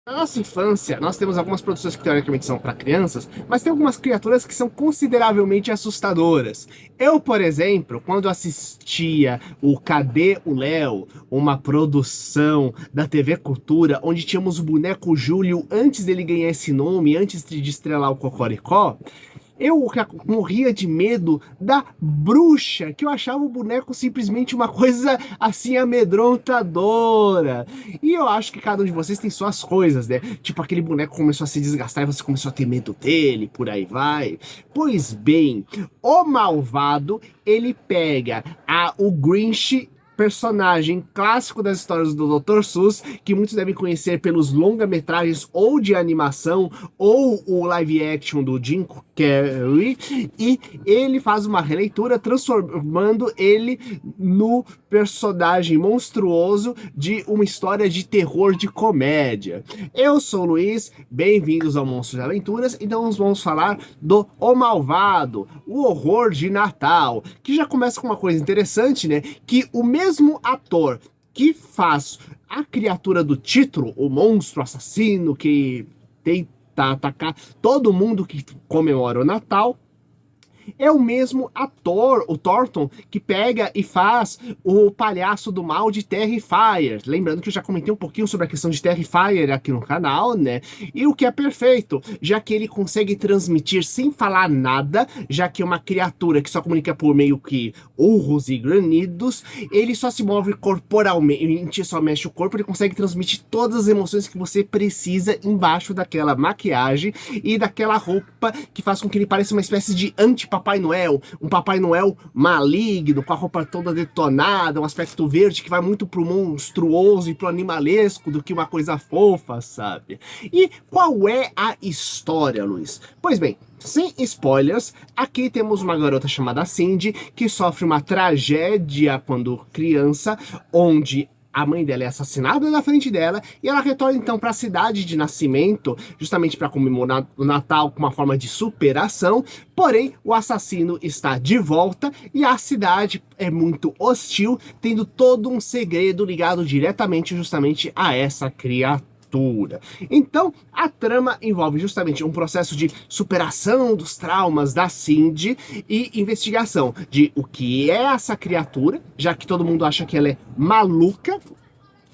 Na nossa infância, nós temos algumas produções que teoricamente são para crianças, mas tem algumas criaturas que são consideravelmente assustadoras. Eu, por exemplo, quando assistia o Cadê o Léo, uma produção da TV Cultura, onde tínhamos o boneco Júlio antes dele ganhar esse nome, antes de estrelar o Cocoricó, eu morria de medo da bruxa, que eu achava o boneco simplesmente uma coisa assim amedrontadora. E eu acho que cada um de vocês tem suas coisas, né? Tipo, aquele boneco começou a se desgastar e você começou a ter medo dele, por aí vai. Pois bem, o malvado, ele pega o Grinch, personagem clássico das histórias do Dr. Seuss, que muitos devem conhecer pelos longa-metragens ou de animação ou o live action do Jim Carrey, e ele faz uma releitura transformando ele no personagem monstruoso de uma história de terror de comédia. Eu sou o Luiz, bem-vindos ao Monstros de Aventuras, então nós vamos falar do O Malvado, o horror de Natal, que já começa com uma coisa interessante, né? Que o mesmo ator que faz a criatura do título, o monstro assassino que tenta atacar todo mundo que comemora o Natal, é o mesmo ator, o Thornton, que pega e faz o palhaço do mal de Terrifier. Lembrando que eu já comentei um pouquinho sobre a questão de Terrifier aqui no canal, né? E o que é perfeito, já que ele consegue transmitir sem falar nada, já que é uma criatura que só comunica por meio que urros e grunhidos, ele só se move corporalmente, só mexe o corpo, ele consegue transmitir todas as emoções que você precisa embaixo daquela maquiagem e daquela roupa que faz com que ele pareça uma espécie de Papai Noel, um Papai Noel maligno, com a roupa toda detonada, um aspecto verde que vai muito pro monstruoso e pro animalesco do que uma coisa fofa, sabe? E qual é a história, Luiz? Pois bem, sem spoilers, aqui temos uma garota chamada Cindy que sofre uma tragédia quando criança, onde a mãe dela é assassinada na frente dela e ela retorna então para a cidade de nascimento, justamente para comemorar o Natal com uma forma de superação. Porém, o assassino está de volta e a cidade é muito hostil, tendo todo um segredo ligado diretamente justamente a essa criatura. Então, a trama envolve justamente um processo de superação dos traumas da Cindy e investigação de o que é essa criatura, já que todo mundo acha que ela é maluca,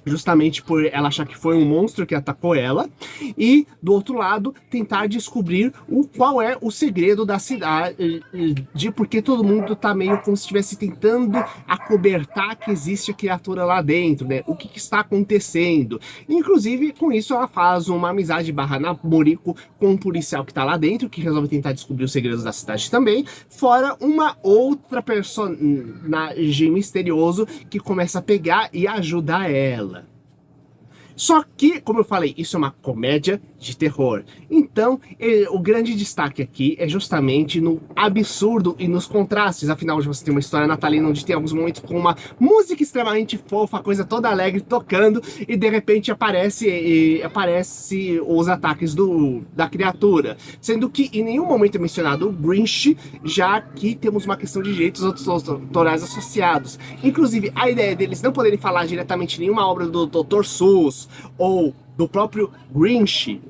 justamente por ela achar que foi um monstro que atacou ela, e do outro lado tentar descobrir qual é o segredo da cidade, de porque todo mundo tá meio como se estivesse tentando acobertar que existe a criatura lá dentro, né? O que está acontecendo? Inclusive, com isso ela faz uma amizade barra namorico com um policial que tá lá dentro, que resolve tentar descobrir os segredos da cidade também, fora uma outra personagem misterioso que começa a pegar e ajudar ela. Só que, como eu falei, isso é uma comédia de terror. Então, o grande destaque aqui é justamente no absurdo e nos contrastes. Afinal, você tem uma história natalina onde tem alguns momentos com uma música extremamente fofa, coisa toda alegre tocando, e de repente aparece os ataques da criatura. Sendo que em nenhum momento é mencionado o Grinch, já que temos uma questão de direitos autorais associados. Inclusive, a ideia deles não poderem falar diretamente nenhuma obra do Dr. Seuss ou do próprio Grinch,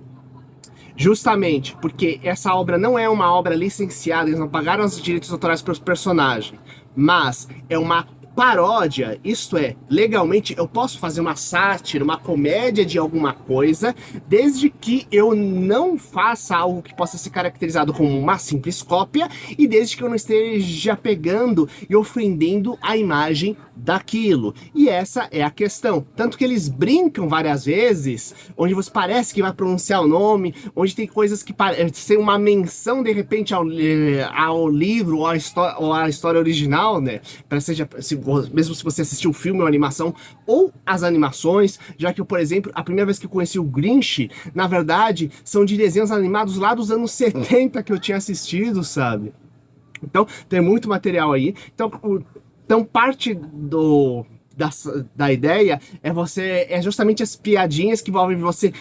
justamente porque essa obra não é uma obra licenciada, eles não pagaram os direitos autorais para os personagens, mas é uma paródia, isto é, legalmente eu posso fazer uma sátira, uma comédia de alguma coisa, desde que eu não faça algo que possa ser caracterizado como uma simples cópia e desde que eu não esteja pegando e ofendendo a imagem daquilo. E essa é a questão. Tanto que eles brincam várias vezes, onde você parece que vai pronunciar o nome, onde tem coisas que parecem uma menção de repente ao livro ou à história original, né? Para seja mesmo se você assistiu o filme ou a animação, ou as animações, já que, por exemplo, a primeira vez que eu conheci o Grinch, na verdade, são de desenhos animados lá dos anos 70 que eu tinha assistido, sabe? Então, tem muito material aí. Então parte da ideia é justamente as piadinhas que envolvem você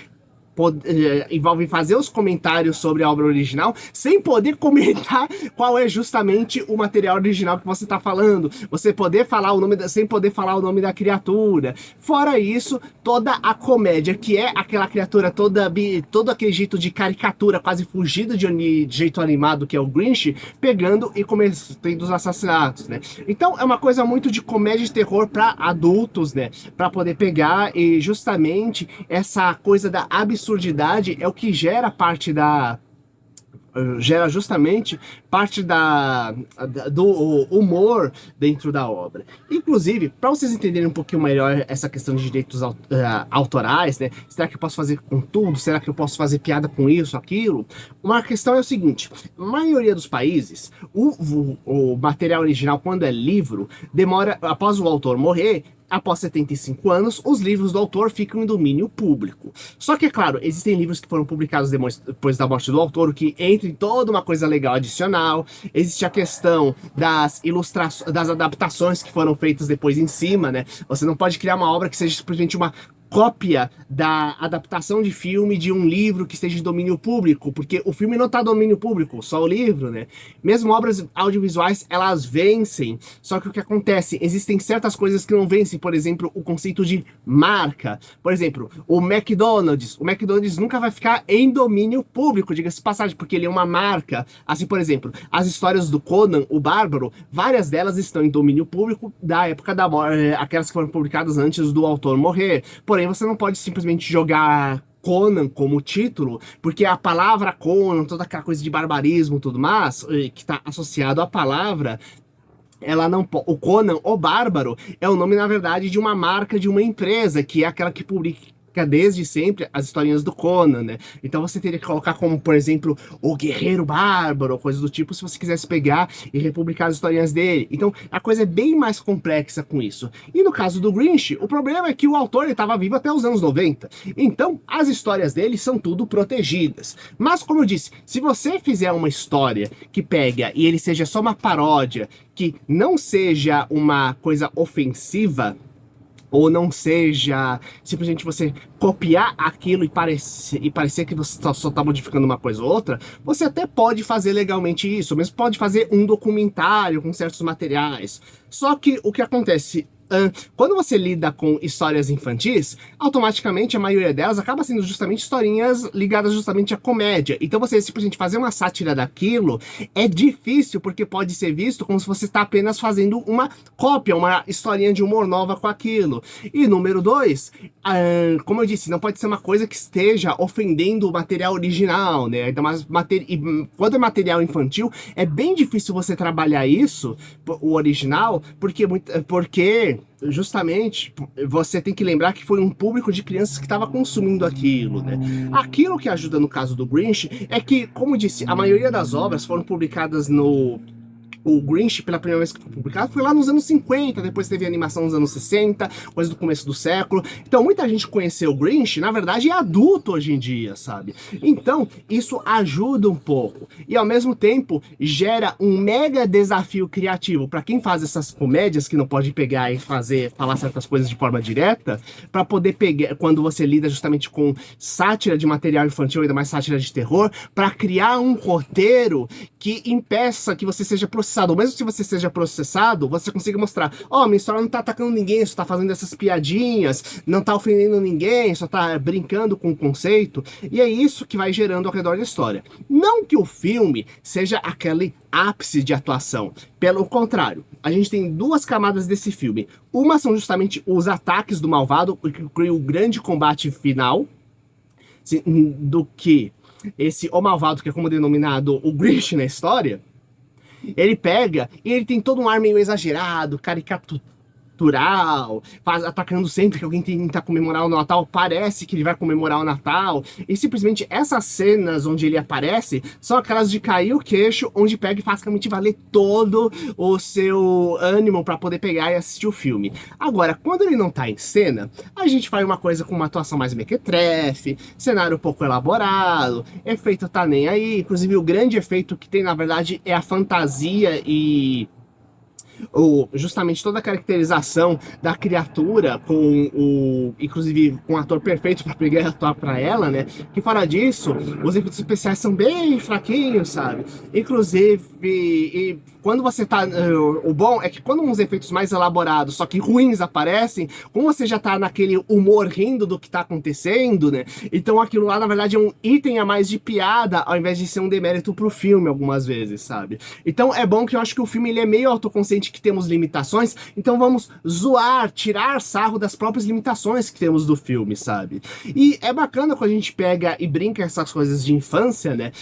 envolve fazer os comentários sobre a obra original sem poder comentar qual é justamente o material original que você está falando, você poder falar o nome sem poder falar o nome da criatura. Fora isso, toda a comédia, que é aquela criatura todo aquele jeito de caricatura, quase fugido de jeito animado, que é o Grinch, pegando e cometendo os assassinatos, né? Então é uma coisa muito de comédia de terror para adultos, né? Para poder pegar, e justamente essa coisa da absurdidade é o que gera justamente parte do humor dentro da obra. Inclusive, para vocês entenderem um pouquinho melhor essa questão de direitos autorais, né? Será que eu posso fazer com tudo? Será que eu posso fazer piada com isso, aquilo? Uma questão é o seguinte: a maioria dos países, o material original, quando é livro, demora, após o autor morrer, após 75 anos, os livros do autor ficam em domínio público. Só que, é claro, existem livros que foram publicados depois da morte do autor, o que entra em toda uma coisa legal adicional. Existe a questão das ilustrações, das adaptações que foram feitas depois em cima, né? Você não pode criar uma obra que seja simplesmente uma cópia da adaptação de filme de um livro que esteja em domínio público, porque o filme não está em domínio público, só o livro, né? Mesmo obras audiovisuais, elas vencem, só que o que acontece? Existem certas coisas que não vencem, por exemplo, o conceito de marca. Por exemplo, o McDonald's nunca vai ficar em domínio público, diga-se de passagem, porque ele é uma marca. Assim, por exemplo, as histórias do Conan, o Bárbaro, várias delas estão em domínio público da época da morte, aquelas que foram publicadas antes do autor morrer. Porém, você não pode simplesmente jogar Conan como título, porque a palavra Conan, toda aquela coisa de barbarismo e tudo mais, que está associado à palavra, ela não o Conan, o Bárbaro, é o nome, na verdade, de uma marca, de uma empresa, que é aquela que publica desde sempre as historinhas do Conan, né? Então você teria que colocar como, por exemplo, o Guerreiro Bárbaro, coisas do tipo, se você quisesse pegar e republicar as historinhas dele. Então a coisa é bem mais complexa com isso. E no caso do Grinch, o problema é que o autor estava vivo até os anos 90. Então as histórias dele são tudo protegidas. Mas, como eu disse, se você fizer uma história que pega e ele seja só uma paródia, que não seja uma coisa ofensiva, ou não seja simplesmente você copiar aquilo e parecer que você só está modificando uma coisa ou outra, você até pode fazer legalmente isso, mesmo pode fazer um documentário com certos materiais. Só que o que acontece? Quando você lida com histórias infantis, automaticamente a maioria delas acaba sendo justamente historinhas ligadas justamente à comédia. Então você simplesmente fazer uma sátira daquilo é difícil, porque pode ser visto como se você está apenas fazendo uma cópia, uma historinha de humor nova com aquilo. E número 2, como eu disse, não pode ser uma coisa que esteja ofendendo o material original, né? Então, quando é material infantil, é bem difícil você trabalhar isso, o original, porque justamente você tem que lembrar que foi um público de crianças que estava consumindo aquilo, né? Aquilo que ajuda no caso do Grinch é que, como disse, a maioria das obras foram publicadas O Grinch, pela primeira vez que foi publicado, foi lá nos anos 50, depois teve animação nos anos 60, coisa do começo do século. Então muita gente conheceu o Grinch, na verdade é adulto hoje em dia, sabe? Então isso ajuda um pouco. E ao mesmo tempo gera um mega desafio criativo para quem faz essas comédias, que não pode pegar e falar certas coisas de forma direta, para poder pegar, quando você lida justamente com sátira de material infantil, ainda mais sátira de terror, para criar um roteiro que impeça que você seja processado. Mesmo se você seja processado, você consiga mostrar: ó, minha história não tá atacando ninguém, só tá fazendo essas piadinhas, não tá ofendendo ninguém, só tá brincando com o conceito. E é isso que vai gerando ao redor da história. Não que o filme seja aquele ápice de atuação. Pelo contrário, a gente tem duas camadas desse filme. Uma são justamente os ataques do malvado, que cria o grande combate final, do que o malvado, que é como denominado o Grinch na história. Ele pega e ele tem todo um ar meio exagerado, caricatural, atacando sempre que alguém tenta comemorar o Natal, parece que ele vai comemorar o Natal, e simplesmente essas cenas onde ele aparece são aquelas de cair o queixo, onde pega e basicamente valer todo o seu ânimo para poder pegar e assistir o filme. Agora, quando ele não tá em cena, a gente faz uma coisa com uma atuação mais mequetrefe, cenário um pouco elaborado, efeito tá nem aí, inclusive o grande efeito que tem, na verdade, é a fantasia e justamente toda a caracterização da criatura, inclusive com o ator perfeito para pegar e atuar para ela, né? Que fora disso, os efeitos especiais são bem fraquinhos, sabe? Inclusive, e quando você tá... o bom é que quando uns efeitos mais elaborados, só que ruins aparecem, como você já tá naquele humor rindo do que tá acontecendo, né? Então aquilo lá, na verdade, é um item a mais de piada, ao invés de ser um demérito pro filme, algumas vezes, sabe? Então é bom que eu acho que o filme ele é meio autoconsciente que temos limitações, então vamos zoar, tirar sarro das próprias limitações que temos do filme, sabe? E é bacana quando a gente pega e brinca essas coisas de infância, né?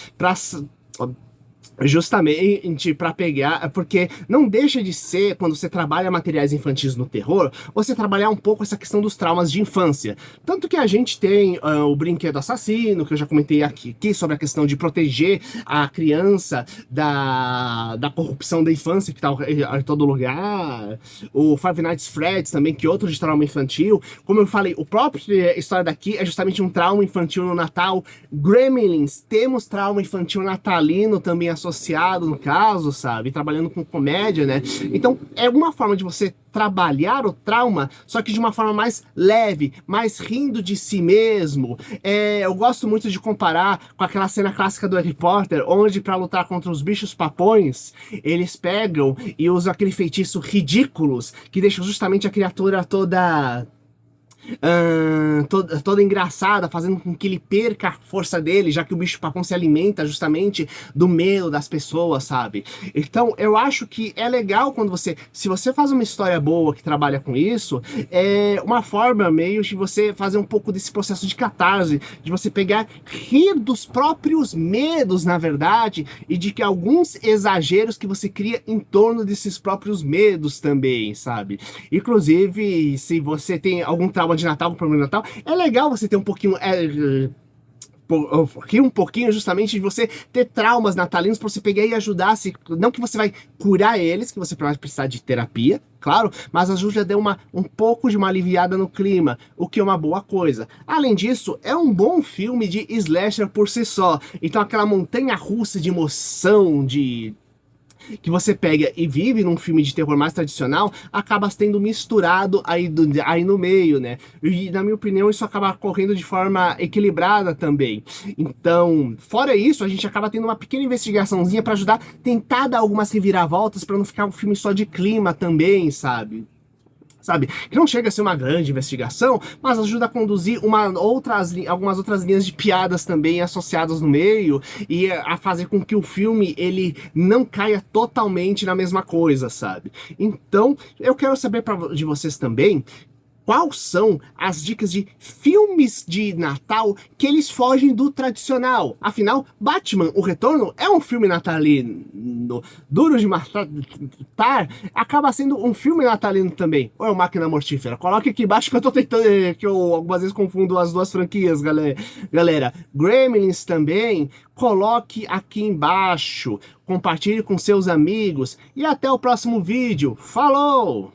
Justamente para pegar, porque não deixa de ser, quando você trabalha materiais infantis no terror, você trabalhar um pouco essa questão dos traumas de infância. Tanto que a gente tem o brinquedo assassino, que eu já comentei aqui sobre a questão de proteger a criança da corrupção da infância que tá em todo lugar. O Five Nights at Freddy's também, que é outro de trauma infantil. Como eu falei, o próprio história daqui é justamente um trauma infantil no Natal. Gremlins, temos trauma infantil natalino também associado, no caso, sabe? Trabalhando com comédia, né? Então, é uma forma de você trabalhar o trauma, só que de uma forma mais leve, mais rindo de si mesmo. Eu gosto muito de comparar com aquela cena clássica do Harry Potter, onde para lutar contra os bichos papões, eles pegam e usam aquele feitiço ridículos, que deixa justamente a criatura toda engraçada, fazendo com que ele perca a força dele, já que o bicho-papão se alimenta justamente do medo das pessoas, sabe? Então, eu acho que é legal quando se você faz uma história boa que trabalha com isso, é uma forma meio de você fazer um pouco desse processo de catarse, de você pegar, rir dos próprios medos, na verdade, e de que alguns exageros que você cria em torno desses próprios medos também, sabe? Inclusive, se você tem algum trauma de Natal, com problema de Natal, é legal você ter um pouquinho... um pouquinho justamente de você ter traumas natalinos para você pegar e ajudar, não que você vai curar eles, que você vai precisar de terapia, claro, mas ajuda a dar um pouco de uma aliviada no clima, o que é uma boa coisa. Além disso, é um bom filme de slasher por si só, então aquela montanha-russa de emoção, que você pega e vive num filme de terror mais tradicional, acaba sendo misturado aí no meio, né? E, na minha opinião, isso acaba correndo de forma equilibrada também. Então, fora isso, a gente acaba tendo uma pequena investigaçãozinha para ajudar, tentar dar algumas reviravoltas para não ficar um filme só de clima também, sabe? Que não chega a ser uma grande investigação, mas ajuda a conduzir algumas outras linhas de piadas também associadas no meio e a fazer com que o filme ele não caia totalmente na mesma coisa, sabe? Então, eu quero saber de vocês também quais são as dicas de filmes de Natal que eles fogem do tradicional. Afinal, Batman, O Retorno é um filme natalino. Duro de Matar acaba sendo um filme natalino também. Ou é o Máquina Mortífera? Coloque aqui embaixo que eu tô tentando, que eu algumas vezes confundo as duas franquias, galera. Gremlins também, coloque aqui embaixo. Compartilhe com seus amigos. E até o próximo vídeo. Falou!